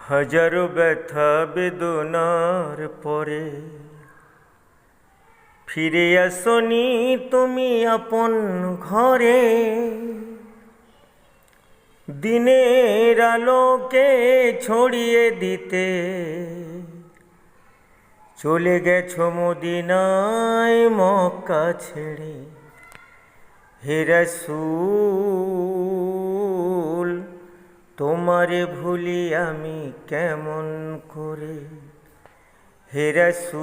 হাজারো ব্যথা বেদনার পরে ফিরে আসনি তুমি আপন ঘরে। দিনের আলোকে ছড়িয়ে দিতে চলে গেছো মদিনায় মক্কা ছেড়ে। হে রাসূল তোমারে ভুলি আমি কেমন করে। হে রাসূল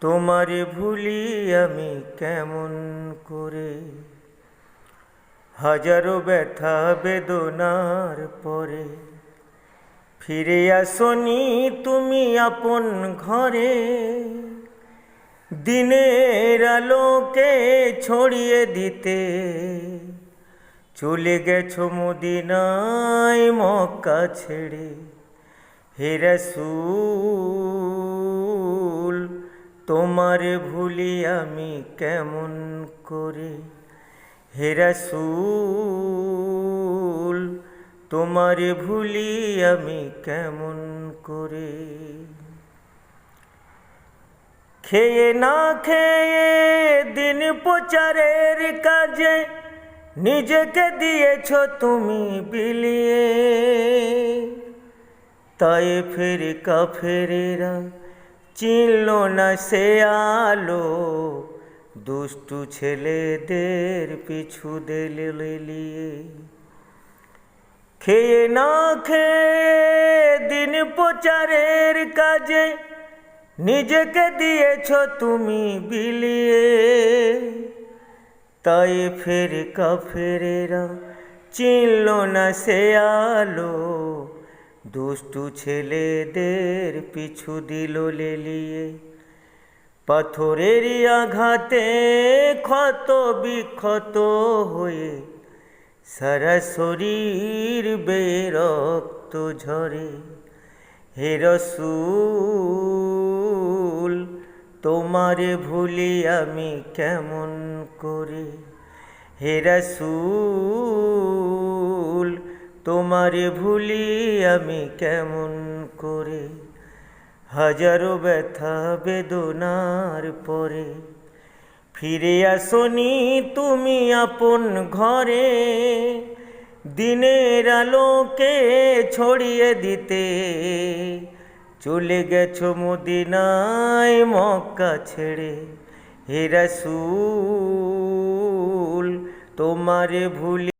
তোমারে ভুলি আমি কেমন করে। হাজারো ব্যথা বেদনার পরে ফিরে আসনি তুমি আপন ঘরে। দিনের আলোকে ছড়িয়ে দিতে চলে গেছো মদিনায় মক্কা ছেড়ে। হে রাসূল তোমারে ভুলি আমি কেমন করে। হে রাসূল তোমারে ভুলি আমি কেমন করে। খেয়ে না খেয়ে দিন প্রচারের কাজে নিজেকে দিয়েছ তুমি বিলিয়ে। তায়েফের কাফেরেরা চিনল না সে আলো, দুষ্টু ছেলেদের পিছু দিলে লেলিয়ে। খেয়ে না খেয়ে দিন প্রচারের কাজে নিজেকে দিয়েছ তুমি বিলিয়ে। তায়েফের কাফেরেরা চিনল না সে আলো, দুষ্টু ছেলেদের পিছু দিল লেলিয়ে। পাথরের আঘাতে ক্ষত বিক্ষত হয়ে সারা শরীর বেয়ে রক্ত ঝরে। হে রাসূল তোমারে ভুলি আমি কেমন করে। হে রাসূল তোমারে ভুলি আমি কেমন করে। হাজারো ব্যথা বেদনার পরে ফিরে আসনি তুমি আপন ঘরে। দিনের আলোকে ছড়িয়ে দিতে চলে গেছো মদিনায় মক্কা ছেড়ে। হে রাসূল তোমারে ভুলি